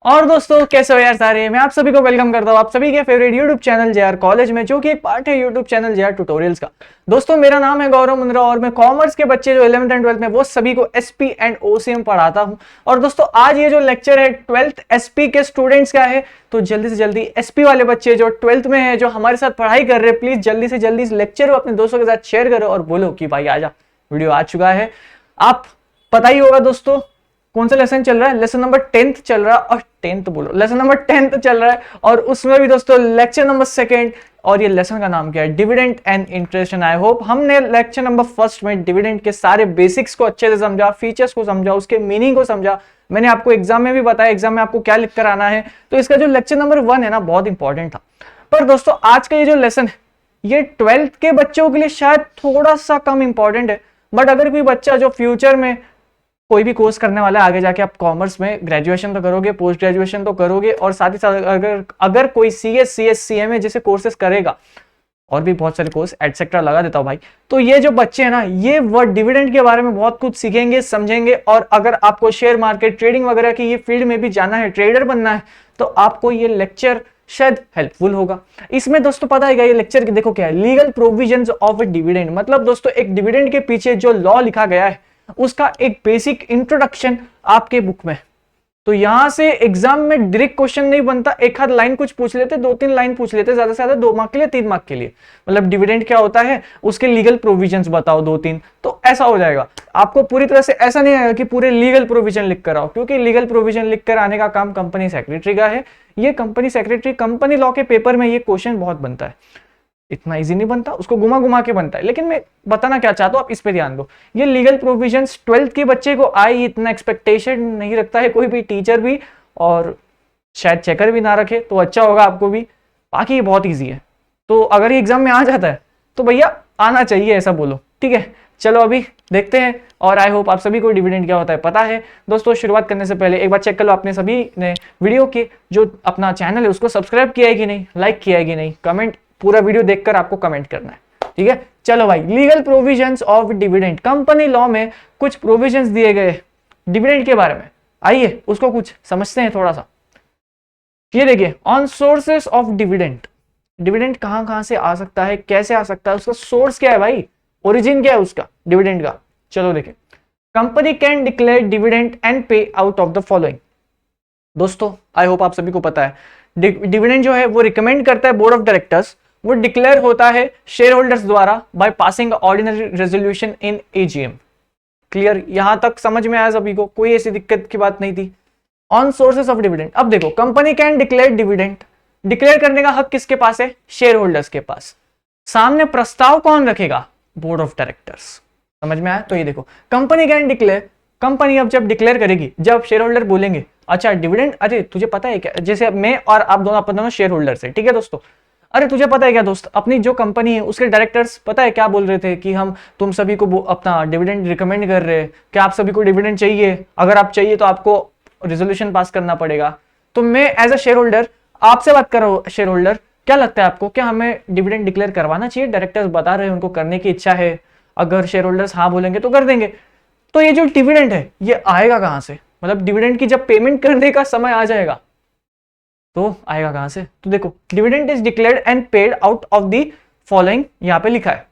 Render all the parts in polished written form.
और दोस्तों कैसे हो यार सारे। मैं आप सभी को वेलकम करता हूँ आप सभी के favourite YouTube channel JR college में, जो कि एक पार्ट है यूट्यूब चैनल जेआर ट्यूटोरियल्स का। दोस्तों मेरा नाम है गौरव मुंद्रा और मैं कॉमर्स के बच्चे जो 11th एंड 12th में वो सभी को एसपी एंड ओसीएम पढ़ाता हूँ। और दोस्तों आज ये जो लेक्चर है 12th एसपी के स्टूडेंट्स का है, तो जल्दी से जल्दी एसपी वाले बच्चे जो 12th में है, जो हमारे साथ पढ़ाई कर रहे हैं, प्लीज जल्दी से जल्दी इस लेक्चर को अपने दोस्तों के साथ शेयर करो और बोलो कि भाई आजा, वीडियो आ चुका है। आप पता ही होगा दोस्तों कौन सा लेसन चल रहा है, लेसन नंबर 10th चल रहा है, और 10th बोलो, लेसन नंबर 10th चल रहा है। और उसमें भी दोस्तों लेक्चर नंबर 2 और ये लेसन का नाम क्या है, dividend and interest. I hope हमने लेक्चर नंबर 1 में डिविडेंड के सारे बेसिक्स को अच्छे से समझा, फीचर्स को समझा, उसके मीनिंग को समझा। मैंने आपको एग्जाम में भी बताया एग्जाम में आपको क्या लिख कर आना है। तो इसका जो लेक्चर नंबर 1 है ना, बहुत इंपॉर्टेंट था। पर दोस्तों आज का ये जो लेसन है ये 12th के बच्चों के लिए शायद थोड़ा सा कम इंपॉर्टेंट है, बट अगर कोई बच्चा जो फ्यूचर में कोई भी कोर्स करने वाला है, आगे जाके आप कॉमर्स में ग्रेजुएशन तो करोगे, पोस्ट ग्रेजुएशन तो करोगे, और साथ ही साथ अगर कोई सीएस सीएस सीएमए जैसे कोर्सेज करेगा, और भी बहुत सारे कोर्स एटसेट्रा लगा देता हूं भाई, तो ये जो बच्चे हैं ना, ये वर्ड डिविडेंड के बारे में बहुत कुछ सीखेंगे, समझेंगे। और अगर आपको शेयर मार्केट ट्रेडिंग वगैरह की ये फील्ड में भी जाना है, ट्रेडर बनना है, तो आपको ये लेक्चर शायद हेल्पफुल होगा। इसमें दोस्तों पता है क्या, ये लेक्चर के देखो क्या है, लीगल प्रोविजंस ऑफ डिविडेंड। मतलब दोस्तों एक डिविडेंड के पीछे जो लॉ लिखा गया है उसका एक बेसिक इंट्रोडक्शन आपके बुक में। तो यहां से एग्जाम में डायरेक्ट क्वेश्चन नहीं बनता, एक आध लाइन कुछ पूछ लेते, 2-3 लाइन पूछ लेते, ज्यादा से ज्यादा 2 मार्क के लिए, 3 मार्क के लिए। मतलब डिविडेंड क्या होता है, उसके लीगल प्रोविजंस बताओ 2-3, तो ऐसा हो जाएगा। आपको पूरी तरह से ऐसा नहीं आएगा कि पूरे लीगल प्रोविजन लिख कर आओ, क्योंकि लीगल प्रोविजन लिख कर आने का काम कंपनी सेक्रेटरी का है। ये कंपनी सेक्रेटरी कंपनी लॉ के पेपर में ये क्वेश्चन बहुत बनता है, इतना इजी नहीं बनता, उसको घुमा घुमा के बनता है। लेकिन मैं बताना क्या चाहता हूं, आप इस पे ध्यान दो। ये लीगल प्रोविजंस 12th के बच्चे को आई, इतना एक्सपेक्टेशन नहीं रखता है कोई भी टीचर भी, और शायद चेकर भी ना रखे तो अच्छा होगा आपको भी। बाकी ये बहुत ईजी है, तो अगर ये एग्जाम में आ जाता है तो भैया आना चाहिए, ऐसा बोलो, ठीक है। चलो अभी देखते हैं, और आई होप आप सभी को डिविडेंड क्या होता है पता है। दोस्तों शुरुआत करने से पहले एक बार चेक कर लो आपने सभी ने वीडियो के जो अपना चैनल है उसको सब्सक्राइब किया है कि नहीं, लाइक किया है कि नहीं, कमेंट पूरा वीडियो देखकर आपको कमेंट करना है, ठीक है। चलो भाई, legal provisions of dividend, company law में कुछ प्रोविजंस दिए गए डिविडेंड के बारे में, आइए उसको कुछ समझते हैं थोड़ा सा। ये देखिए, on sources of dividend, dividend कहां कहां से आ सकता है, कैसे आ सकता है, उसका सोर्स क्या है भाई, ओरिजिन क्या है उसका डिविडेंड का। चलो देखिए, company can declare dividend and पे आउट ऑफ द फॉलोइंग। दोस्तों आई होप आप सभी को पता है, डिविडेंड जो है वो रिकमेंड करता है बोर्ड ऑफ डायरेक्टर्स, वो डिक्लेयर होता है शेयर होल्डर्स द्वारा by passing ordinary resolution in AGM. Clear, यहां तक समझ में आया सभी को, कोई ऐसी दिक्कत की बात नहीं थी। ऑन सोर्सेस ऑफ डिविडेंड, अब देखो, company can declare dividend, declare करने का हक किसके पास है, शेयर होल्डर्स के पास। सामने प्रस्ताव कौन रखेगा, बोर्ड ऑफ डायरेक्टर्स। समझ में आया, तो ये देखो, कंपनी कैन डिक्लेयर, कंपनी अब जब डिक्लेयर करेगी, जब शेयर होल्डर बोलेंगे अच्छा डिविडेंड, अरे तुझे पता है क्या, जैसे मैं और आप दोनों, अपन दोनों शेयर होल्डर है, ठीक है दोस्तों, अरे तुझे पता है क्या दोस्त, अपनी जो कंपनी है उसके डायरेक्टर्स पता है क्या बोल रहे थे कि हम तुम सभी को अपना डिविडेंड रिकमेंड कर रहे हैं, कि आप सभी को डिविडेंड चाहिए, अगर आप चाहिए तो आपको रेजोल्यूशन पास करना पड़ेगा। तो मैं एज अ शेयर होल्डर आपसे बात कर रहा हूँ, शेयर होल्डर क्या लगता है आपको, क्या हमें डिविडेंड डिक्लेयर करवाना चाहिए, डायरेक्टर्स बता रहे हैं उनको करने की इच्छा है, अगर शेयर होल्डर्स हाँ बोलेंगे तो कर देंगे। तो ये जो डिविडेंड है ये आएगा कहां से, मतलब डिविडेंड की जब पेमेंट करने का समय आ जाएगा तो आएगा कहां से, तो देखो, dividend is declared and paid out of the following, यहां पे लिखा है।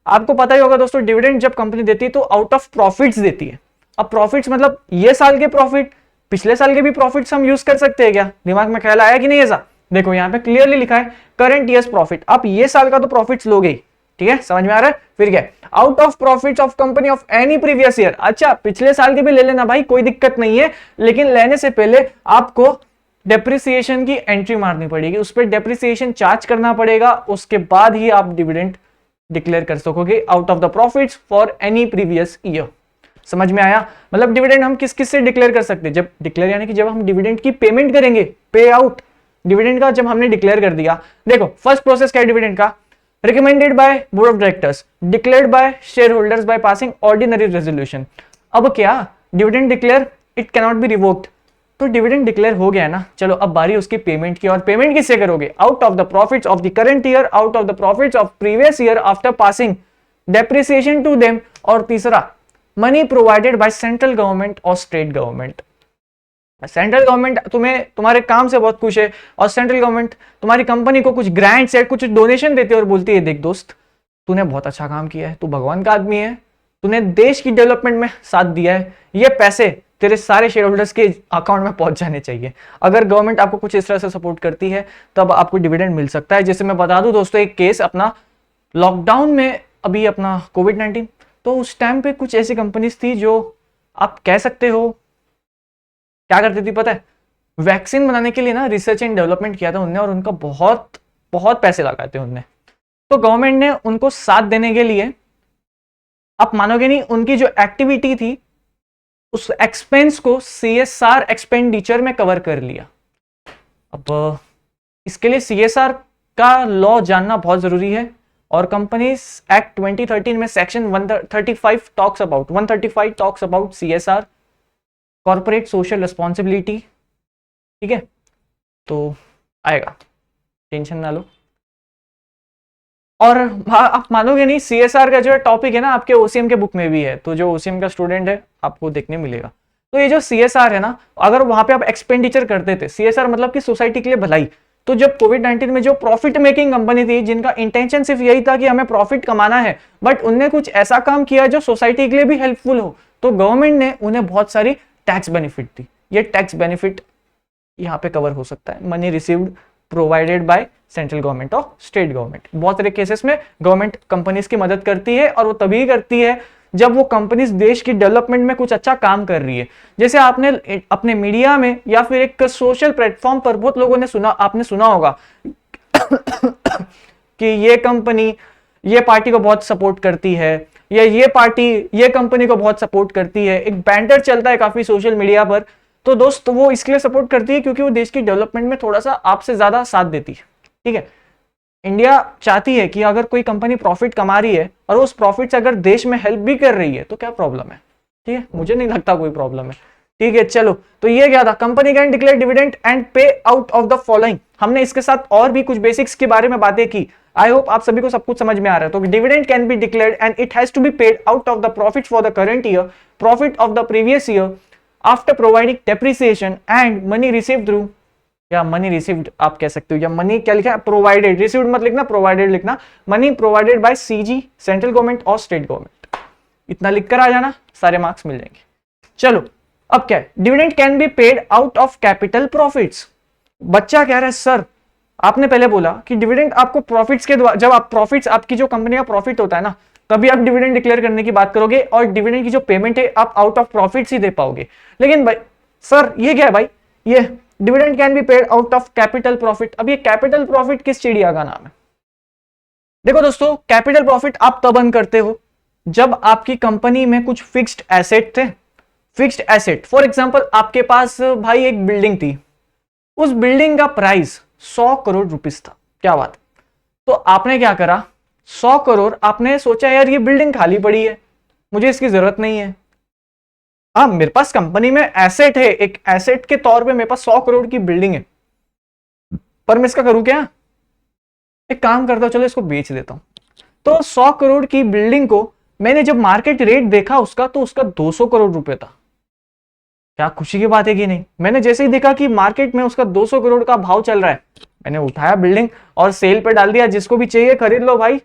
आपको पता ही होगा दोस्तों, डिविडेंड जब कंपनी देती है तो आउट ऑफ प्रॉफिट्स देती है। अब प्रॉफिट्स मतलब ये साल के प्रॉफिट, पिछले साल के भी प्रॉफिट्स हम यूज कर सकते हैं क्या, दिमाग में ख्याल आया कि नहीं ऐसा। देखो यहाँ पे क्लियरली लिखा है करंट ईयर्स प्रॉफिट, आप ये साल का तो प्रॉफिट्स लोगे ही, ठीक है, समझ में आ रहा है। फिर क्या, out of profits of company of any previous year, अच्छा पिछले साल के भी ले लेना भाई, कोई दिक्कत नहीं है, लेकिन लेने से पहले आपको डेप्रिसिएशन की एंट्री मारनी पड़ेगी, उस पर डेप्रिसिएशन चार्ज करना पड़ेगा, उसके बाद ही आप डिविडेंड डिक्लेयर कर सकोगे out of the profits for any previous year. समझ में आया, मतलब डिविडेंड हम किस किस से डिक्लेयर कर सकते हैं, जब डिक्लेयर यानी कि जब हम डिविडेंड की पेमेंट करेंगे, पे आउट डिविडेंड का जब हमने डिक्लेयर कर दिया। देखो फर्स्ट प्रोसेस क्या है डिविडेंड का, recommended by board of directors, declared by share holders by passing ordinary resolution. अब क्या, dividend declare it can not be revoked, तो डिविडेंड डिक्लेयर हो गया ना, चलो अब बारी उसकी पेमेंट की, और पेमेंट किससे करोगे, out of the profits of the current year, out of the profits of previous year after passing depreciation to them, और तीसरा money provided by central government और स्टेट गवर्नमेंट। सेंट्रल गवर्नमेंट तुम्हें तुम्हारे काम से बहुत खुश है और सेंट्रल गवर्नमेंट तुम्हारी कंपनी को कुछ ग्रांट्स या कुछ डोनेशन देती है और बोलती है देख दोस्त, तूने बहुत अच्छा काम किया है, तू भगवान का आदमी है, तूने देश की डेवलपमेंट में साथ दिया है, ये पैसे तेरे सारे शेयर होल्डर्स के अकाउंट में पहुंच जाने चाहिए। अगर गवर्नमेंट आपको कुछ इस तरह से सपोर्ट करती है तब आपको डिविडेंड मिल सकता है। जैसे मैं बता दूं दोस्तों एक केस अपना लॉकडाउन में, अभी अपना कोविड-19, तो उस टाइम पे कुछ ऐसी कंपनीज थी जो आप कह सकते हो क्या करती थी पता है, वैक्सीन बनाने के लिए ना रिसर्च एंड डेवलपमेंट किया था उनने और उनका बहुत बहुत पैसे लगाए थे उनने। तो गवर्नमेंट ने उनको साथ देने के लिए, आप मानोगे नहीं, उनकी जो एक्टिविटी थी उस एक्सपेंस को सीएसआर एक्सपेंडिचर में कवर कर लिया। अब इसके लिए सीएसआर का लॉ जानना बहुत जरूरी है और कंपनीज एक्ट 2013 में section 135 talks about CSR, corporate social responsibility. ठीक है, तो आएगा, टेंशन ना लो। और आप मानोगे नहीं, सीएसआर का जो है टॉपिक है ना आपके ओसीएम के बुक में भी है, तो जो ओसीएम का स्टूडेंट है आपको देखने मिलेगा। तो ये जो सीएसआर है ना, अगर वहां पे आप एक्सपेंडिचर करते थे, सीएसआर मतलब कि सोसाइटी के लिए भलाई, तो जब कोविड-19 में जो प्रॉफिट मेकिंग कंपनी थी जिनका इंटेंशन सिर्फ यही था कि हमें प्रॉफिट कमाना है, बट उनने कुछ ऐसा काम किया जो सोसाइटी के लिए भी हेल्पफुल हो, तो गवर्नमेंट ने उन्हें बहुत सारी टैक्स बेनिफिट दी। ये टैक्स बेनिफिट यहाँ पे कवर हो सकता है, money received provided by central government और स्टेट गवर्नमेंट। बहुत सारे केसेस में गवर्नमेंट कंपनीज की मदद करती है और वो तभी करती है जब वो कंपनीज देश की डेवलपमेंट में कुछ अच्छा काम कर रही है। जैसे आपने अपने मीडिया में या फिर एक सोशल प्लेटफॉर्म पर बहुत लोगों ने सुना, आपने सुना होगा कि ये कंपनी ये पार्टी को बहुत सपोर्ट करती है या ये पार्टी ये कंपनी को बहुत सपोर्ट करती है। एक बैंटर चलता है काफी सोशल मीडिया पर, तो दोस्त वो इसके लिए सपोर्ट करती है क्योंकि वो देश की डेवलपमेंट में थोड़ा सा आपसे ज्यादा साथ देती है। ठीक है, इंडिया चाहती है कि अगर कोई कंपनी प्रॉफिट कमा रही है और उस प्रॉफिट से अगर देश में हेल्प भी कर रही है तो क्या प्रॉब्लम है। ठीक है, मुझे नहीं लगता कोई प्रॉब्लम है। ठीक है, चलो, तो ये क्या था, company can declare dividend and पे आउट ऑफ द फॉलोइंग। हमने इसके साथ और भी कुछ बेसिक्स के बारे में बातें की। आई होप आप सभी को सब कुछ समझ में आ रहा है। तो dividend can be declared and it has to be paid out of the profit for the current year, profit of the previous year, after providing depreciation and money received through, या मनी रिसीव्ड आप कह सकते हो, या money क्या लिखा है, provided, received मत लिखना, प्रोवाइडेड लिखना, money provided bye CG, central government और स्टेट गवर्नमेंट। इतना लिखकर आ जाना, सारे मार्क्स मिल जाएंगे। चलो, अब क्या है, dividend can B paid out of capital profits. बच्चा कह रहा है सर आपने पहले बोला कि डिविडेंड आपको प्रॉफिट्स के द्वारा, जब आप प्रॉफिट्स, आपकी जो कंपनी का प्रॉफिट होता है ना, तभी आप डिविडेंड डिक्लेयर करने की बात करोगे और डिविडेंड की जो पेमेंट है आप आउट ऑफ प्रॉफिट्स ही दे पाओगे। लेकिन भाई सर ये क्या है भाई, ये dividend can B paid out of capital profit. अब ये कैपिटल प्रॉफिट किस चिड़िया का नाम है? देखो दोस्तों, कैपिटल प्रॉफिट आप तब अर्न करते हो जब आपकी कंपनी में कुछ फिक्स्ड एसेट थे। फिक्स्ड एसेट, फॉर एग्जांपल आपके पास भाई एक बिल्डिंग थी, उस बिल्डिंग का प्राइस 100 करोड़ रुपीस था। क्या बात, तो आपने क्या करा, 100 करोड़ आपने सोचा यार ये बिल्डिंग खाली पड़ी है, मुझे इसकी जरूरत नहीं है। हाँ, मेरे पास कंपनी में एसेट है, एक एसेट के तौर पे मेरे पास 100 करोड़ की बिल्डिंग है, पर मैं इसका करूं क्या, एक काम करता हूं, चलो इसको बेच देता हूं। तो 100 करोड़ की बिल्डिंग को मैंने जब मार्केट रेट देखा उसका, तो उसका 200 करोड़ रुपए था। क्या खुशी की बात है कि नहीं? मैंने जैसे ही देखा कि मार्केट में उसका 200 करोड़ का भाव चल रहा है, मैंने उठाया बिल्डिंग और सेल पे डाल दिया, जिसको भी चाहिए खरीद लो भाई।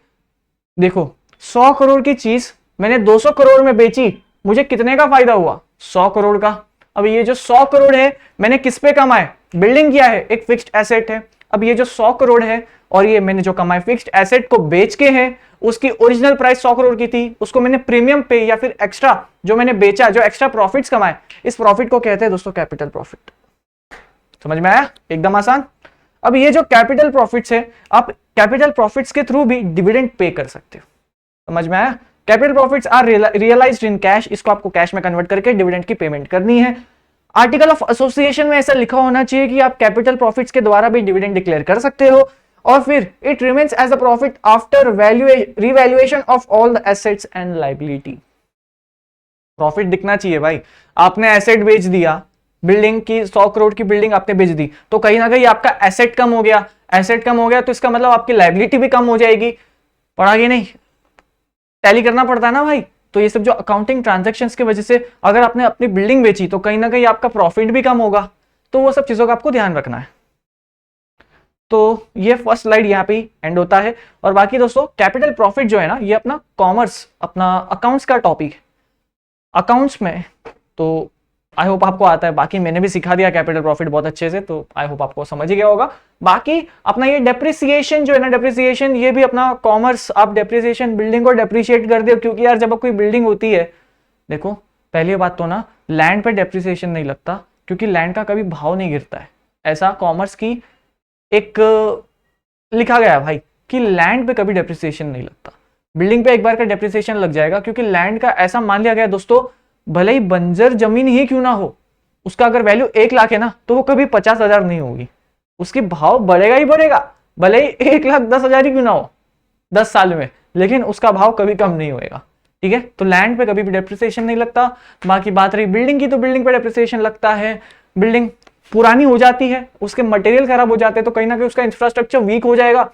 देखो 100 करोड़ की चीज मैंने 200 करोड़ में बेची, मुझे कितने का फायदा हुआ, 100 करोड़ का। अब ये जो 100 करोड़ है मैंने किस पे कमाए, बिल्डिंग किया है, एक फिक्स्ड एसेट है। अब ये जो 100 करोड़ है और ये मैंने जो कमाए फिक्स्ड एसेट को बेच के है, उसकी ओरिजिनल प्राइस 100 करोड़ की थी, उसको मैंने प्रीमियम पे या फिर एक्स्ट्रा जो मैंने बेचा, जो एक्स्ट्रा प्रॉफिट्स कमाए, इस प्रॉफिट को कहते हैं दोस्तों कैपिटल प्रॉफिट। समझ में आया, एकदम आसान। अब ये जो कैपिटल प्रॉफिट्स है, आप कैपिटल प्रॉफिट्स के थ्रू भी डिविडेंड पे कर सकते हो। समझ में आया, capital profits are realised in cash, इसको आपको कैश में कन्वर्ट करके डिविडेंड की पेमेंट करनी है। आर्टिकल ऑफ एसोसिएशन में ऐसा लिखा होना चाहिए कि आप कैपिटल प्रॉफिट्स के द्वारा भी डिविडेंड डिक्लेयर कर सकते हो। और फिर it remains as a profit after revaluation of all the assets and liability. Profit दिखना चाहिए भाई। आपने एसेट बेच दिया, बिल्डिंग की 100 करोड़ की बिल्डिंग आपने बेच दी, तो कहीं ना कहीं आपका एसेट कम हो गया। एसेट कम हो गया तो इसका मतलब आपकी लायबिलिटी भी कम हो जाएगी। पढ़ा कि नहीं, टैली करना पड़ता है ना भाई। तो ये सब जो अकाउंटिंग ट्रांजैक्शंस की वजह से अगर आपने अपनी बिल्डिंग बेची तो कहीं ना कहीं आपका प्रॉफिट भी कम होगा। तो वो सब चीज़ों का आपको ध्यान रखना है। तो ये फर्स्ट स्लाइड यहाँ पे एंड होता है। और बाकी दोस्तों कैपिटल प्रॉफिट जो है ना, ये अपना कॉमर्स, अपना अकाउंट्स का टॉपिक है। अकाउंट्स में तो आई होप आपको आता है, बाकी मैंने भी सिखा दिया कैपिटल प्रॉफिट बहुत अच्छे से, तो आई होप आपको समझ ही गया होगा। बाकी अपना ये डेप्रिसिएशन जो है ना, डेप्रिसिएशन ये भी अपना कॉमर्स, आप डेप्रिसिएशन बिल्डिंग को डेप्रिशिएट कर दो, क्योंकि यार जब कोई बिल्डिंग होती है, देखो पहली बात तो ना लैंड पे डेप्रिसिएशन नहीं लगता, क्योंकि लैंड का कभी भाव नहीं गिरता है। ऐसा कॉमर्स की एक लिखा गया है भाई कि लैंड पे कभी डेप्रिसिएशन नहीं लगता, बिल्डिंग पे एक बार का डेप्रिसिएशन लग जाएगा, क्योंकि लैंड का ऐसा मान लिया गया दोस्तों, भले ही बंजर जमीन ही क्यों ना हो, उसका अगर वैल्यू 1 लाख है ना, तो वो कभी 50,000 नहीं होगी, उसकी भाव बढ़ेगा ही बढ़ेगा, भले ही 1,10,000 ही क्यों ना हो 10 साल में, लेकिन उसका भाव कभी कम नहीं होएगा। ठीक है, तो लैंड पे कभी भी डेप्रिसिएशन नहीं लगता। बाकी बात रही बिल्डिंग की, तो बिल्डिंग पे डेप्रिसिएशन लगता है। बिल्डिंग पुरानी हो जाती है, उसके मटेरियल खराब हो जाते हैं, तो कहीं ना कहीं उसका इंफ्रास्ट्रक्चर वीक हो जाएगा,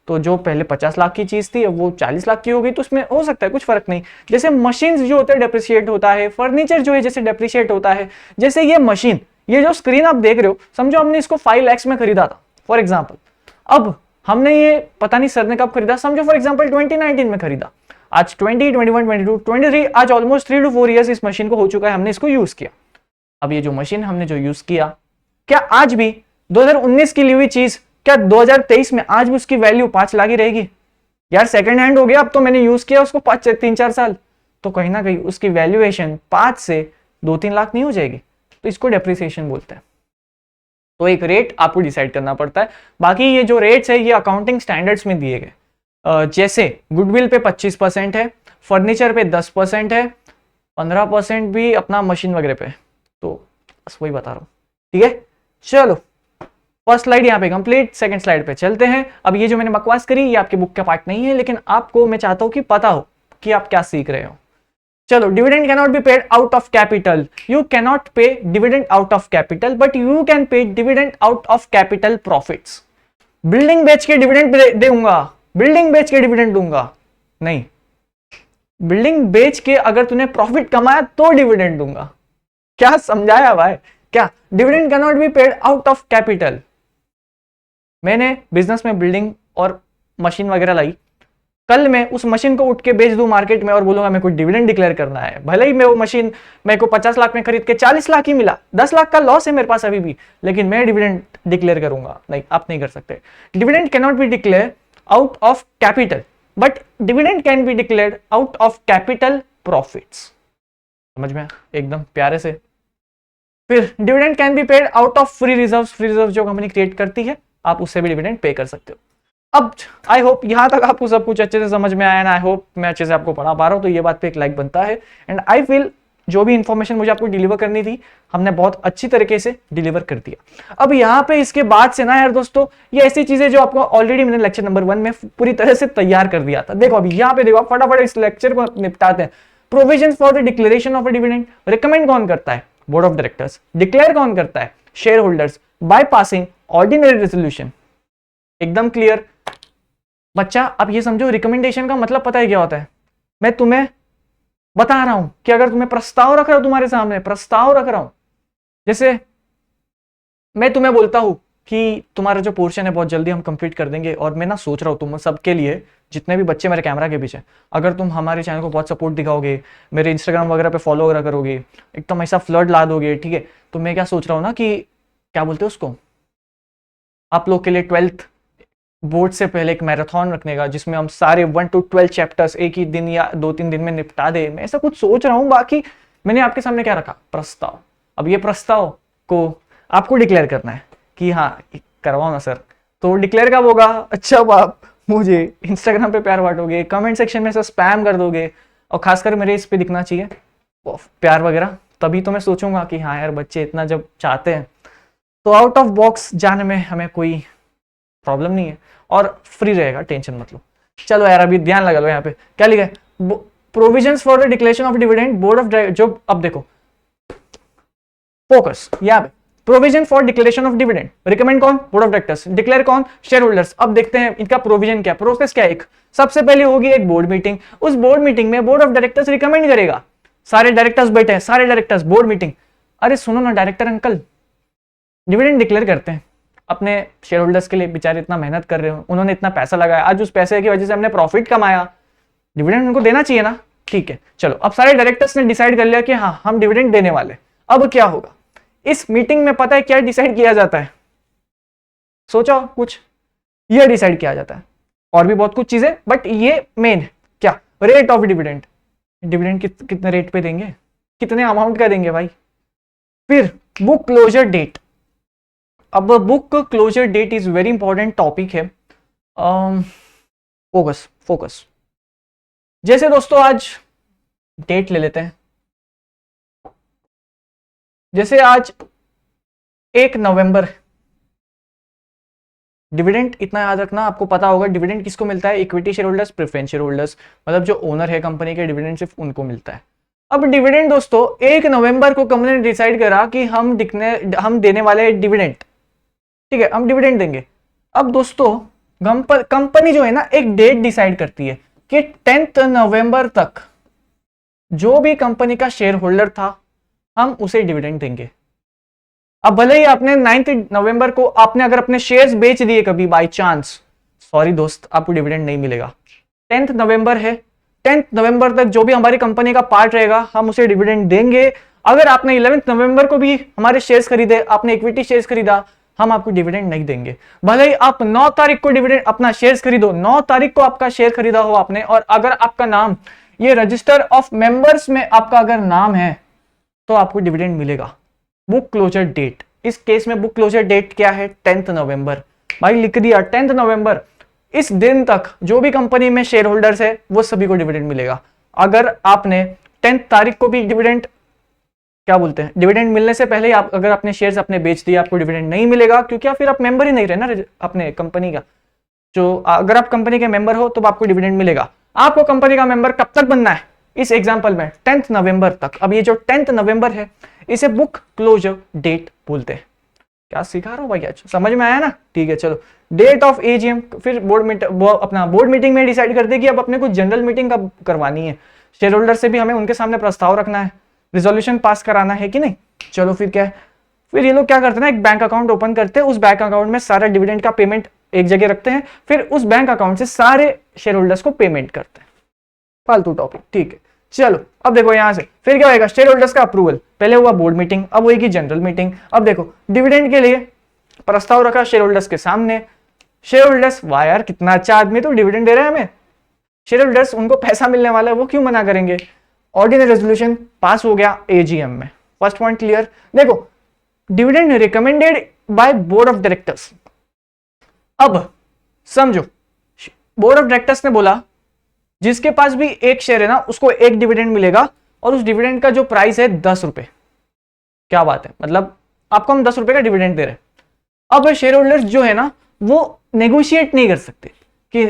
तो जो पहले 50 लाख की चीज थी वो 40 लाख की हो गई, तो उसमें हो सकता है कुछ फर्क नहीं। जैसे मशीन्स जो होते हैं डेप्रिशिएट होता है, फर्नीचर जो है जैसे डेप्रिशिएट होता है। जैसे ये मशीन, ये जो स्क्रीन आप देख रहे हो, समझो हमने इसको 5 लाख में खरीदा था फॉर एग्जाम्पल, अब हमने ये पता नहीं सर ने कब खरीदा, समझो फॉर एग्जाम्पल 2019 में खरीदा, आज 20, 21, 22, 23, आज ऑलमोस्ट 3 to 4 ईयर्स इस मशीन को हो चुका है, हमने इसको यूज किया। अब ये जो मशीन हमने जो यूज किया, क्या आज भी 2019 की ली हुई चीज, क्या 2023 में आज भी उसकी वैल्यू 5 लाख ही रहेगी? यार सेकंड हैंड हो गया, अब तो मैंने यूज किया उसको 3-4 साल, तो कहीं ना कहीं उसकी वैल्यूएशन 5 से 2-3 लाख नहीं हो जाएगी, तो इसको डेप्रिसिएशन बोलते हैं। तो एक रेट आपको डिसाइड करना पड़ता है। बाकी ये जो रेट्स है ये अकाउंटिंग स्टैंडर्ड्स में दिए गए, जैसे गुडविल पे 25% है, फर्नीचर पे 10% है, 15% भी अपना मशीन वगैरह पे, तो बस वही बता रहा हूँ। ठीक है, चलो फर्स्ट स्लाइड यहाँ पे कंप्लीट, सेकंड स्लाइड पे चलते हैं। अब ये जो मैंने बकवास करी ये आपके बुक का पार्ट नहीं है, लेकिन आपको मैं चाहता हूँ कि पता हो कि आप क्या सीख रहे हो। चलो, dividend cannot be paid out of capital, you cannot pay dividend out of capital, but you can pay dividend out of capital profits. Building बेच के डिविडेंड दूंगा, बिल्डिंग बेच के डिविडेंड दूंगा नहीं, बिल्डिंग बेच के अगर तूने प्रॉफिट कमाया तो डिविडेंड दूंगा। क्या समझाया भाई? क्या dividend cannot be paid out of capital? मैंने बिजनेस में बिल्डिंग और मशीन वगैरह लाई, कल मैं उस मशीन को उठ के बेच दूं मार्केट में और बोलूंगा मेरे को डिविडेंड डिक्लेयर करना है, भले ही मैं वो मशीन मेरे को 50 लाख में खरीद के 40 लाख ही मिला, 10 लाख का लॉस है मेरे पास अभी भी, लेकिन मैं डिविडेंड डिक्लेयर करूंगा नहीं, आप नहीं कर सकते। Dividend cannot be declare out of capital, but dividend can be declared out of capital profits. समझ में एकदम प्यारे से। फिर dividend can B paid out of free reserves, free reserve जो कंपनी क्रिएट करती है, आप उससे भी डिविडेंड पे कर सकते हो। अब आई होप यहां तक आपको सब कुछ अच्छे से समझ में आया ना, आई होप मैं अच्छे से आपको पढ़ा पा रहा हूं, तो ये बात पे एक लाइक बनता है। एंड आई फील जो भी इंफॉर्मेशन मुझे आपको डिलीवर करनी थी हमने बहुत अच्छी तरीके से डिलीवर कर दिया। अब यहाँ पे इसके बाद से ना यार दोस्तों, ये ऐसी चीजें जो आपको ऑलरेडी मैंने लेक्चर नंबर 1 में पूरी तरह से तैयार कर दिया था। देखो अभी यहाँ पे देखो, आप फटाफट इस लेक्चर को निपटाते हैं। Provision for the declaration of a dividend, recommend कौन करता है? Board of directors. डिक्लेयर कौन करता है? Share holders, by passing ordinary resolution. एकदम क्लियर बच्चा। अब ये समझो रिकमेंडेशन का मतलब पता है क्या होता है? मैं तुम्हें बता रहा हूं कि अगर तुम्हें प्रस्ताव रख रहा हूं, तुम्हारे सामने प्रस्ताव रख रहा हूं, जैसे मैं तुम्हें बोलता हूं कि तुम्हारा जो पोर्शन है बहुत जल्दी हम कंप्लीट कर देंगे, और मैं ना सोच रहा हूं तुम सबके लिए, जितने भी बच्चे मेरे कैमरा के पीछे, अगर तुम हमारे चैनल को बहुत सपोर्ट दिखाओगे, मेरे इंस्टाग्राम वगैरह पे फॉलो वगैरह करोगे, एकदम ऐसा फ्लड ला दोगे, ठीक है, तो मैं क्या सोच रहा हूं ना कि क्या बोलते हैं उसको, आप लोग के लिए 12th बोर्ड से पहले एक मैराथन रखने का, जिसमें हम सारे 1 to 12 चैप्टर्स एक ही दिन या 2-3 दिन में निपटा दे। मैं ऐसा कुछ सोच रहा हूं। बाकी मैंने आपके सामने क्या रखा? प्रस्ताव। अब ये प्रस्ताव को आपको डिक्लेयर करना है कि हाँ करवाओ ना सर। तो डिक्लेयर कब होगा? अच्छा, अब आप मुझे इंस्टाग्राम पे प्यार बांटोगे, कमेंट सेक्शन में से स्पैम कर दोगे, और खासकर मेरे इस पे दिखना चाहिए प्यार वगैरह, तभी तो मैं सोचूंगा कि हाँ यार बच्चे इतना जब चाहते हैं तो आउट ऑफ बॉक्स जाने में हमें कोई प्रॉब्लम नहीं है, और फ्री रहेगा, टेंशन मत लो। चलो यार अभी ध्यान लगा लो, यहाँ पे क्या लिखा है? Provisions for the declaration of dividend, board of जो, अब देखो फोकस यहाँ पे, provision for declaration of dividend, recommend कौन? Board of directors. डिक्लेयर कौन? Shareholders. अब देखते हैं इनका प्रोविजन क्या, प्रोसेस क्या है। एक सबसे पहले होगी एक बोर्ड मीटिंग, उस बोर्ड मीटिंग में बोर्ड ऑफ डायरेक्टर्स रिकमेंड करेगा, सारे डायरेक्टर्स बैठे हैं, सारे डायरेक्टर्स बोर्ड मीटिंग। अरे सुनो ना डायरेक्टर अंकल, डिविडेंड डिक्लेयर करते हैं अपने शेयर होल्डर्स के लिए, बेचारे इतना मेहनत कर रहे हो, उन्होंने इतना पैसा लगाया, आज उस पैसे की वजह से हमने प्रॉफिट कमाया, डिविडेंड उनको देना चाहिए ना। ठीक है, चलो अब सारे डायरेक्टर्स ने डिसाइड कर लिया कि हाँ हम डिविडेंड देने वाले। अब क्या होगा इस मीटिंग में, पता है क्या डिसाइड किया जाता है? सोचो कुछ, ये डिसाइड किया जाता है, और भी बहुत कुछ चीजें, बट ये मेन क्या, रेट ऑफ डिविडेंड। डिविडेंड कितने रेट पे देंगे, कितने अमाउंट का देंगे भाई। फिर बुक क्लोजर डेट। अब book closure date is very important topic है। Focus focus. जैसे दोस्तों आज डेट ले लेते हैं, जैसे आज 1 नवंबर। डिविडेंड इतना याद रखना, आपको पता होगा डिविडेंड किसको मिलता है, equity share holders, preference share holders, मतलब जो ओनर है कंपनी के, डिविडेंड सिर्फ उनको मिलता है। अब डिविडेंड दोस्तों 1 नवंबर को कंपनी ने डिसाइड करा कि हम देने वाले डिविडेंड, ठीक है, हम डिविडेंड देंगे। अब दोस्तों कंपनी जो है ना एक डेट डिसाइड करती है कि 10 नवंबर तक जो भी कंपनी का शेयर होल्डर था हम उसे डिविडेंड देंगे। अब भले ही आपने 9 नवंबर को आपने अगर अपने शेयर्स बेच दिए कभी बाय चांस, सॉरी दोस्त आपको डिविडेंड नहीं मिलेगा। 10 नवंबर है, 10 नवंबर तक जो भी हमारी कंपनी का पार्ट रहेगा हम उसे डिविडेंड देंगे। अगर आपने 11 नवंबर को भी हमारे शेयर्स खरीदे, आपने इक्विटी शेयर्स खरीदा, हम आपको डिविडेंड नहीं देंगे। भले ही आप 9 तारीख को डिविडेंड अपना शेयर्स खरीदो, 9 तारीख को आपका शेयर खरीदा हो आपने, और अगर आपका नाम ये रजिस्टर ऑफ मेंबर्स में आपका अगर नाम है तो आपको डिविडेंड मिलेगा। बुक क्लोजर डेट, इस केस में बुक क्लोजर डेट क्या है, 10 नवंबर। भाई लिख दिया 10 नवंबर, इस दिन तक जो भी कंपनी में शेयर होल्डर्स है वो सभी को डिविडेंड मिलेगा। अगर आपने 10 तारीख को भी डिविडेंड, क्या बोलते हैं, डिविडेंड मिलने से पहले आप अगर अपने शेयर्स अपने बेच दिए, आपको डिविडेंड नहीं मिलेगा, क्योंकि फिर आप मेंबर ही नहीं रहे ना अपने कंपनी का। जो अगर आप कंपनी के मेंबर हो तो आपको डिविडेंड मिलेगा। आपको कंपनी का मेंबर कब तक बनना है, इस एग्जांपल में 10 नवंबर तक। अब ये जो 10 नवंबर है इसे बुक क्लोजर डेट बोलते हैं। क्या सिखा रहा हूं भाई आज, समझ में आया ना? ठीक है, चलो डेट ऑफ एजीएम। फिर बोर्ड मीटिंग में डिसाइड करते हैं कि अब अपने को जनरल मीटिंग कब करवानी है, शेयर होल्डर से भी हमें उनके सामने प्रस्ताव रखना है, रिजोल्यूशन पास कराना है कि नहीं। चलो फिर क्या है, फिर ये लोग क्या करते हैं ना, एक बैंक अकाउंट ओपन करते हैं, उस बैंक अकाउंट में सारा डिविडेंड का पेमेंट एक जगह रखते हैं, फिर उस बैंक अकाउंट से सारे शेयर होल्डर्स को पेमेंट करते हैं। फालतू टॉपिक, ठीक है। चलो अब देखो यहां से फिर क्या होगा, शेयर होल्डर्स का अप्रूवल, पहले हुआ बोर्ड मीटिंग, अब होगी जनरल मीटिंग। अब देखो डिविडेंड के लिए प्रस्ताव रखा शेयर होल्डर्स के सामने। शेयर होल्डर्स, वाह यार कितना अच्छा आदमी, तो डिविडेंड दे रहा है हमें। शेयर होल्डर्स, उनको पैसा मिलने वाला है, वो क्यों मना करेंगे। ऑर्डिनरी रेजोल्यूशन पास हो गया एजीएम में। First point clear. देखो dividend recommended by board of directors. अब समझो, बोर्ड ऑफ डायरेक्टर्स ने बोला जिसके पास भी एक शेयर है ना उसको एक डिविडेंड मिलेगा, और उस डिविडेंड का जो प्राइस है 10 रुपए। क्या बात है, मतलब आपको हम 10 रुपए का डिविडेंड दे रहे हैं। अब शेयर होल्डर्स जो है ना वो नेगोशिएट नहीं कर सकते, कि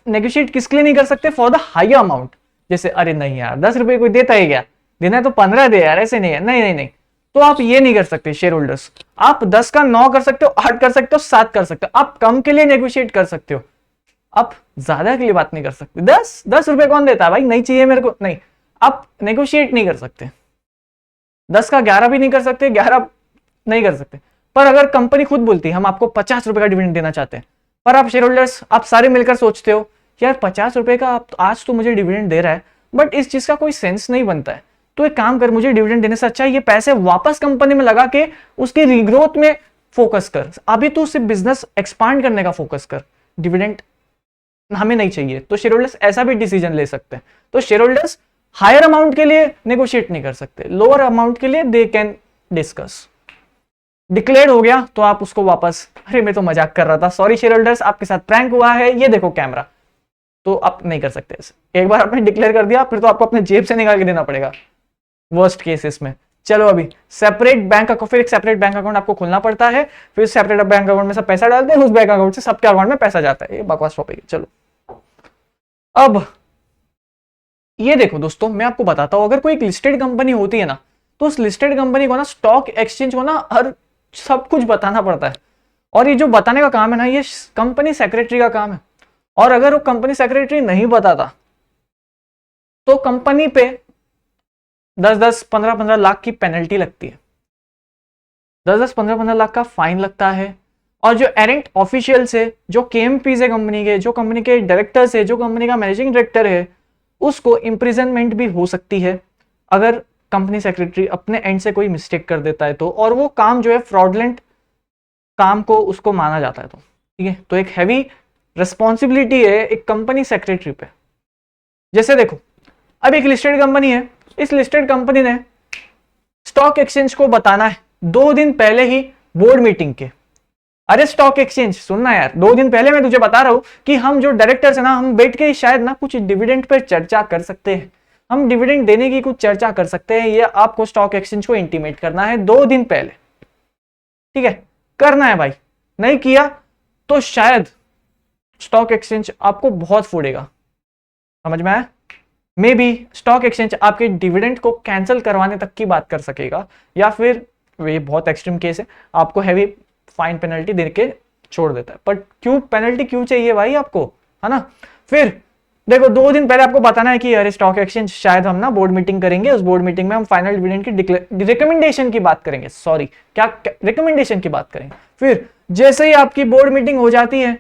नेगोशिएट किसके लिए नहीं कर सकते, फॉर द हाई अमाउंट। जैसे अरे नहीं यार 10 रुपए कोई देता है क्या, देना है तो 15 दे यार, ऐसे नहीं है, नहीं नहीं नहीं, तो आप ये नहीं कर सकते शेयर होल्डर्स। आप 10 का 9 कर सकते हो, 8 कर सकते हो, 7 कर सकते हो, आप कम के लिए नेगोशिएट कर सकते हो, आप ज्यादा के लिए बात नहीं कर सकते। 10 रुपए कौन देता है भाई, नहीं चाहिए मेरे को, नहीं, आप नेगोशिएट नहीं कर सकते। 10 का 11 भी नहीं कर सकते, 11 नहीं कर सकते। पर अगर कंपनी खुद बोलती है हम आपको 50 रुपए का डिविडेंड देना चाहते हैं, पर आप शेयर होल्डर्स आप सारे मिलकर सोचते हो यार 50 रुपए का आप आज तो मुझे डिविडेंड दे रहा है, बट इस चीज का कोई सेंस नहीं बनता है, तो एक काम कर, मुझे डिविडेंड देने से अच्छा ये पैसे वापस कंपनी में लगा के उसकी रीग्रोथ में फोकस कर, अभी तो सिर्फ बिजनेस एक्सपांड करने का फोकस कर, डिविडेंड हमें नहीं चाहिए। तो शेयर होल्डर्स ऐसा भी डिसीजन ले सकते हैं। तो शेयर होल्डर्स हायर अमाउंट के लिए नेगोशिएट नहीं कर सकते, लोअर अमाउंट के लिए दे कैन डिस्कस। डिक्लेयर हो गया तो आप उसको वापस, अरे मैं तो मजाक कर रहा था, सॉरी शेयर होल्डर्स आपके साथ प्रैंक हुआ है, ये देखो कैमरा, तो आप नहीं कर सकते ऐसे। एक बार आपने डिक्लेयर कर दिया फिर तो आपको अपने जेब से निकाल के देना पड़ेगा वर्स्ट केसेस में। चलो अभी सेपरेट बैंक अकाउंट, फिर एक सेपरेट बैंक अकाउंट आपको खोलना पड़ता है, फिर सेपरेट बैंक अकाउंट में सब पैसा डालते हैं, उस बैंक अकाउंट से सबके अकाउंट में पैसा जाता है। ये बकवास टॉपिक है। चलो अब ये देखो दोस्तों, मैं आपको बताता हूं, अगर कोई एक लिस्टेड कंपनी होती है ना, तो उस लिस्टेड कंपनी को ना स्टॉक एक्सचेंज को ना हर सब कुछ बताना पड़ता है, और ये जो बताने का काम है ना ये कंपनी सेक्रेटरी का काम है। और अगर वो कंपनी सेक्रेटरी नहीं बताता तो कंपनी पे 10-10, 15-15 लाख की पेनल्टी लगती है। 10-10, 15-15 लाख का फाइन लगता है। और जो एरेंट ऑफिशियल्स है, जो केएमपीज है कंपनी के, जो कंपनी के डायरेक्टर्स है, जो कंपनी का मैनेजिंग डायरेक्टर है, उसको इम्प्रिजनमेंट भी हो सकती है अगर कंपनी सेक्रेटरी अपने एंड से कोई मिस्टेक कर देता है तो, और वो काम जो है फ्रॉडलेंट काम को उसको माना जाता है तो, ठीक है। तो एक हैवी रिस्पॉन्सिबिलिटी है एक कंपनी सेक्रेटरी पे। जैसे देखो, अब एक लिस्टेड कंपनी है, इस लिस्टेड कंपनी ने स्टॉक एक्सचेंज को बताना है 2 दिन पहले ही बोर्ड मीटिंग के। अरे स्टॉक एक्सचेंज सुनना यार, 2 दिन पहले मैं तुझे बता रहा हूं कि हम जो डायरेक्टर्स है ना, हम बैठ के शायद ना कुछ डिविडेंड पर चर्चा कर सकते हैं, हम डिविडेंड देने की कुछ चर्चा कर सकते हैं। ये आपको स्टॉक एक्सचेंज को इंटीमेट करना है 2 दिन पहले, ठीक है, करना है भाई। नहीं किया तो शायद स्टॉक एक्सचेंज आपको बहुत फोड़ेगा, समझ में आया। मे बी स्टॉक एक्सचेंज आपके डिविडेंड को कैंसिल करवाने तक की बात कर सकेगा, या फिर ये बहुत एक्सट्रीम केस है, आपको हैवी फाइन पेनल्टी दे के छोड़ देता है। बट क्यों पेनल्टी क्यों चाहिए भाई आपको, है ना। फिर देखो 2 दिन पहले आपको बताना है कि अरे स्टॉक एक्सचेंज शायद हम ना बोर्ड मीटिंग करेंगे, उस बोर्ड मीटिंग में हम फाइनल डिविडेंड की रिकमेंडेशन की बात करेंगे, सॉरी क्या रिकमेंडेशन की बात करेंगे। फिर जैसे ही आपकी बोर्ड मीटिंग हो जाती है,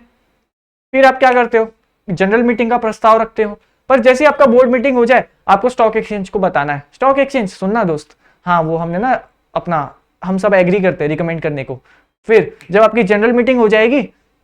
फिर आप क्या करते हो, जनरल मीटिंग का प्रस्ताव रखते हो। पर जैसे ही आपका बोर्ड मीटिंग हो जाए, आपको स्टॉक एक्सचेंज को बताना है, स्टॉक एक्सचेंज सुनना दोस्त, हाँ वो हमने ना अपना, हम सब एग्री करते हैं रिकमेंड करने को। फिर जब आपकी जनरल मीटिंग हो जाएगी,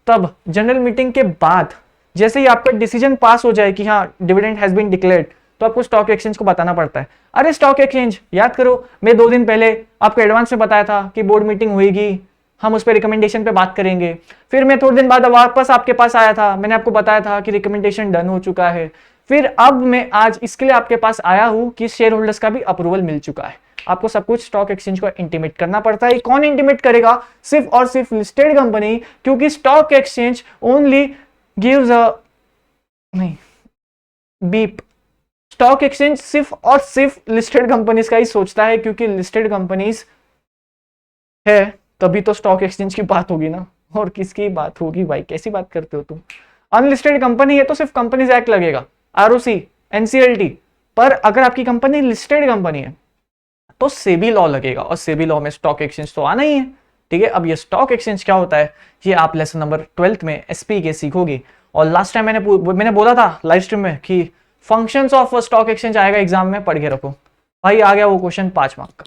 तब जनरल मीटिंग के बाद जैसे ही आपका डिसीजन पास हो जाए कि हाँ डिविडेंड हैज बीन डिक्लेयर्ड, तो आपको स्टॉक एक्सचेंज को बताना पड़ता है। अरे स्टॉक एक्सचेंज याद करो, मैं 2 दिन पहले आपको एडवांस में बताया था कि बोर्ड मीटिंग होगी, हम उस पर रिकमेंडेशन पे बात करेंगे। फिर मैं थोड़े दिन बाद वापस आपके पास आया था, मैंने आपको बताया था कि रिकमेंडेशन डन हो चुका है। फिर अब मैं आज इसके लिए आपके पास आया हूं कि शेयर होल्डर्स का भी अप्रूवल मिल चुका है। आपको सब कुछ स्टॉक एक्सचेंज को इंटीमेट करना पड़ता है। कौन इंटीमेट करेगा, सिर्फ और सिर्फ लिस्टेड कंपनी, क्योंकि stock exchange only gives a नहीं बीप। स्टॉक एक्सचेंज सिर्फ और सिर्फ लिस्टेड कंपनीज का ही सोचता है, क्योंकि लिस्टेड कंपनीज है तभी तो स्टॉक एक्सचेंज की बात होगी ना, और किसकी बात होगी भाई, कैसी बात करते हो तुम। अनलिस्टेड कंपनी है तो सिर्फ कंपनीज एक्ट लगेगा, आरओसी, एनसीएलटी। पर अगर आपकी कंपनी लिस्टेड कंपनी है तो सेबी लॉ लगेगा, और सेबी लॉ में स्टॉक एक्सचेंज तो आना ही है, ठीक है। अब ये स्टॉक एक्सचेंज क्या होता है, ये आप लेसन नंबर 12 में एसपी के सीखोगे। और लास्ट टाइम मैंने बोला था लाइव स्ट्रीम में कि फंक्शंस ऑफ स्टॉक एक्सचेंज आएगा एग्जाम में, पढ़ के रखो भाई। आ गया वो क्वेश्चन 5 मार्क का,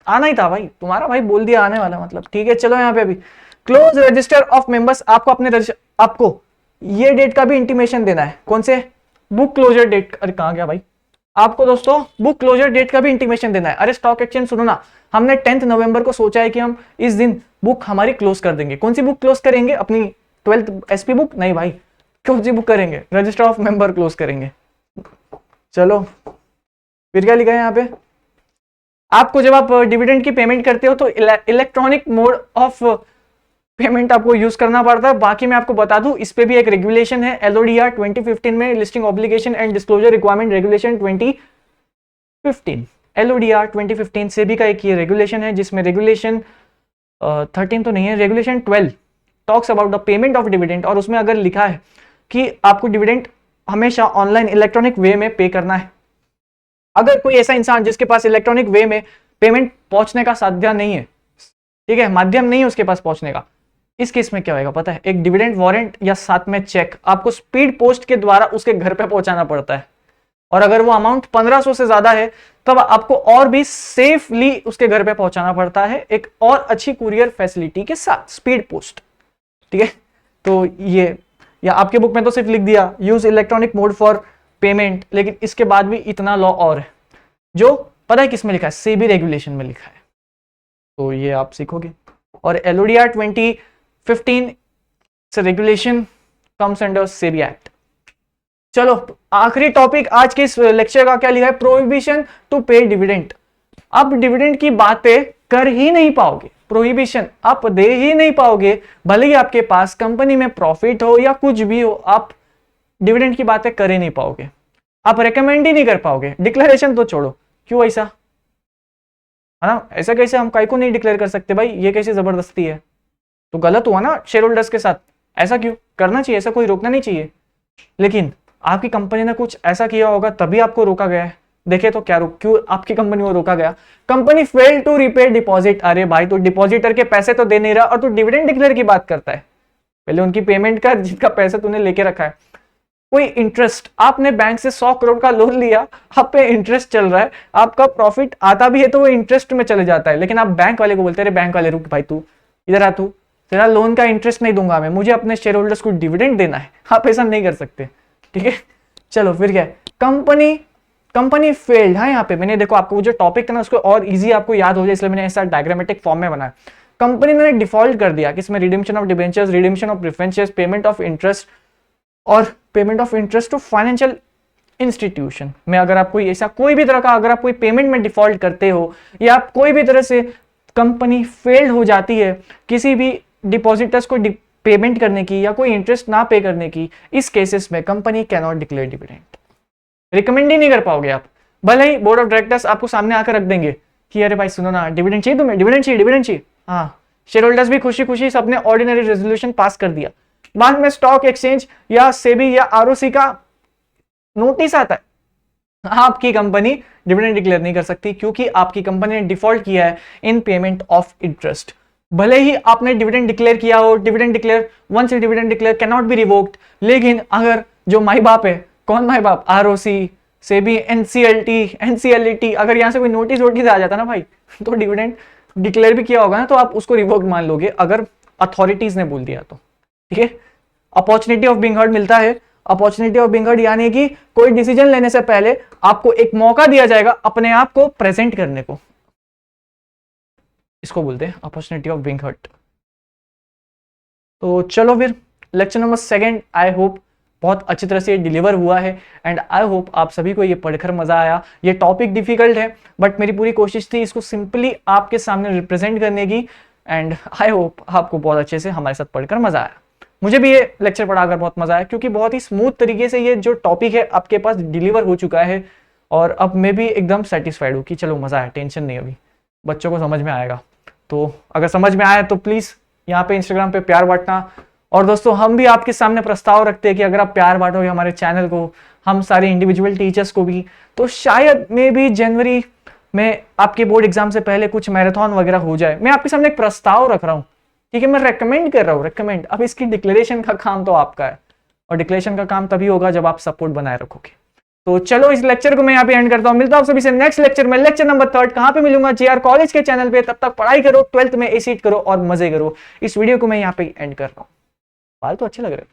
आना ही था भाई, तुम्हारा भाई बोल दिया आने वाला, मतलब ठीक है। चलो यहाँ पे अभी क्लोज रजिस्टर ऑफ मेंबर्स, आपको अपने आपको ये डेट का भी इंटीमेशन देना है। कौन से, बुक क्लोजर डेट, अरे कहाँ गया भाई, आपको दोस्तों बुक क्लोजर डेट का भी इंटीमेशन देना है। अरे स्टॉक एक्सचेंज सुनो ना, हमने 10 नवंबर को सोचा है कि हम इस दिन बुक हमारी क्लोज कर देंगे। कौन सी बुक क्लोज करेंगे, अपनी 12th एसपी बुक, नहीं भाई, कौन सी बुक करेंगे, रजिस्टर ऑफ मेंबर क्लोज करेंगे। चलो फिर क्या लिखा है यहाँ पे, आपको जब आप डिविडेंड की पेमेंट करते हो तो इलेक्ट्रॉनिक मोड ऑफ पेमेंट आपको यूज करना पड़ता है। बाकी मैं आपको बता दूं, इस पे भी एक रेगुलेशन है, एलओडीआर 2015 में, listing obligation and disclosure requirement regulation 2015, LODR 2015 से भी का एक ये रेगुलेशन है, जिसमें रेगुलेशन 13 तो नहीं है, regulation 12 talks about the payment of dividend. और उसमें अगर लिखा है कि आपको डिविडेंड हमेशा ऑनलाइन इलेक्ट्रॉनिक वे में पे करना है। अगर कोई ऐसा इंसान जिसके पास इलेक्ट्रॉनिक वे में पेमेंट पहुंचने का साधन नहीं है, ठीक है, माध्यम नहीं है उसके पास पहुंचने का, इस केस में क्या होगा पता है, एक डिविडेंड वारंट या साथ में चेक आपको स्पीड पोस्ट के द्वारा उसके घर पे पहुंचाना पड़ता है। और अगर वो अमाउंट 1500 से ज्यादा है तब आपको और भी सेफली उसके घर पे पहुंचाना पड़ता है, एक और अच्छी कुरियर फैसिलिटी के साथ, स्पीड पोस्ट, ठीक है। तो ये, या आपके बुक में तो सिर्फ लिख दिया use electronic mode for payment, लेकिन इसके बाद भी इतना लॉ और है जो पता है किस में लिखा है, सेबी रेगुलेशन में लिखा है, तो ये आप सीखोगे। और एलओडीआर 2015 से regulation comes under SEBI act. चलो आखिरी टॉपिक आज के इस लेक्चर का क्या लिखा है, प्रोहिबिशन टू पे डिविडेंड। आप डिविडेंड की बातें कर ही नहीं पाओगे, प्रोहिबिशन आप दे ही नहीं पाओगे, भले ही आपके पास कंपनी में प्रॉफिट हो या कुछ भी हो, आप डिविडेंड की बातें कर ही नहीं पाओगे, आप रेकमेंड ही नहीं कर पाओगे। डिक्लेरेशन तो छोड़ो, क्यों ऐसा, है ना, ऐसा कैसे हम काय को नहीं डिक्लेयर कर सकते भाई, ये कैसी जबरदस्ती है, तो गलत हुआ ना शेयर होल्डर्स के साथ, ऐसा क्यों करना चाहिए, ऐसा कोई रोकना नहीं चाहिए। लेकिन आपकी कंपनी ने कुछ ऐसा किया होगा तभी आपको रोका गया है, देखे तो क्या क्यों आपकी कंपनी को रोका गया? Company fail to repay deposit. अरे भाई, तू डिपॉजिटर के पैसे तो दे नहीं रहा और तू डिविडेंड डिक्लेयर की बात करता है। पहले उनकी पेमेंट कर जिसका पैसा तूने लेके रखा है। कोई इंटरेस्ट, आपने बैंक से 100 करोड़ का लोन लिया, आप पे इंटरेस्ट चल रहा है, आपका प्रॉफिट आता भी है तो वो इंटरेस्ट में चले जाता है, लेकिन आप बैंक वाले को बोलते हैं बैंक वाले रुक भाई, तू इधर आ, तू तेरा लोन का इंटरेस्ट नहीं दूंगा मैं, मुझे अपने शेयर होल्डर्स को डिविडेंड देना है। आप ऐसा नहीं कर सकते, ठीक है। चलो फिर क्या है, कंपनी फेल्ड। हाँ, यहाँ पे मैंने देखो आपको जो टॉपिक था ना उसको और इजी आपको याद हो जाए इसलिए मैंने ऐसा डायग्रामेटिक फॉर्म में बनाया। कंपनी ने डिफॉल्ट कर दिया, किसमें? Redemption of debentures, redemption of preferences, payment of interest और payment of interest to financial institution में। अगर आप कोई ऐसा कोई भी तरह का अगर आप कोई पेमेंट में डिफॉल्ट करते हो या आप कोई भी तरह से कंपनी फेल्ड हो जाती है किसी भी डिपॉजिटर्स को पेमेंट करने की या कोई इंटरेस्ट ना पे करने की, इस केसेस में company can not declare dividend. Recommend ही नहीं कर पाओगे आप, भले ही बोर्ड ऑफ डायरेक्टर्स आपको सामने आकर रख देंगे कि अरे भाई सुनो ना, डिविडेंड चाहिए तुम्हें, डिविडेंड चाहिए। हाँ, शेयर होल्डर्स भी खुशी खुशी सबने ऑर्डिनरी रेजोल्यूशन पास कर दिया, बाद में स्टॉक एक्सचेंज या सेबी या आरओसी का नोटिस आता है, आपकी कंपनी डिविडेंड डिक्लेयर नहीं कर सकती क्योंकि आपकी कंपनी ने डिफॉल्ट किया है इन पेमेंट ऑफ इंटरेस्ट। भले ही आपने डिविडेंड डिक्लेयर किया हो, dividend declare once a dividend declare can not be revoked, लेकिन अगर जो माई बाप है, कौन माई बाप? आरओसी, सेबी, एनसीएलटी, अगर यहां से कोई नोटिस वोटिस आ जाता ना भाई, तो डिविडेंड डिक्लेयर भी किया होगा ना तो आप उसको रिवोक्ड मान लोगे अगर अथॉरिटीज ने बोल दिया तो, ठीक है। अपॉर्चुनिटी ऑफ बीइंग हर्ड मिलता है। अपॉर्चुनिटी ऑफ बीइंग हर्ड यानी कि कोई डिसीजन लेने से पहले आपको एक मौका दिया जाएगा अपने आप को प्रेजेंट करने को, इसको बोलते हैं अपॉर्चुनिटी ऑफ बीइंग हर्ड। तो चलो फिर लेक्चर नंबर 2 आई होप बहुत अच्छी तरह से डिलीवर हुआ है एंड आई होप आप सभी को ये पढ़कर मजा आया। ये टॉपिक डिफिकल्ट है बट मेरी पूरी कोशिश थी इसको सिंपली आपके सामने रिप्रेजेंट करने की एंड आई होप आपको बहुत अच्छे से हमारे साथ पढ़कर मजा आया। मुझे भी ये लेक्चर पढ़ाकर बहुत मजा आया क्योंकि बहुत ही स्मूथ तरीके से ये जो टॉपिक है आपके पास डिलीवर हो चुका है और अब मैं भी एकदम सेटिस्फाइड हूँ कि चलो मजा आया, टेंशन नहीं, अभी बच्चों को समझ में आएगा। तो अगर समझ में आया तो प्लीज यहाँ पे इंस्टाग्राम पे प्यार बांटना। और दोस्तों हम भी आपके सामने प्रस्ताव रखते हैं कि अगर आप प्यार बांटोगे हमारे चैनल को, हम सारे इंडिविजुअल टीचर्स को भी, तो शायद मे भी जनवरी में आपके बोर्ड एग्जाम से पहले कुछ मैराथन वगैरह हो जाए। मैं आपके सामने एक प्रस्ताव रख रहा हूँ, ठीक है, मैं रेकमेंड कर रहा हूँ, रेकमेंड। अब इसकी डिक्लेरेशन का काम तो आपका है और डिक्लेरेशन का काम तभी होगा जब आप सपोर्ट बनाए रखोगे। तो चलो इस लेक्चर को मैं यहाँ पे एंड करता हूँ, मिलता हूँ आप सभी से नेक्स्ट लेक्चर में, लेक्चर नंबर 3 कहाँ पे मिलूंगा? जेआर कॉलेज के चैनल पे। तब तक पढ़ाई करो, 12th में ए सीट करो और मजे करो। इस वीडियो को मैं यहाँ पे एंड कर रहा हूँ। बाल तो अच्छे लग रहे हैं।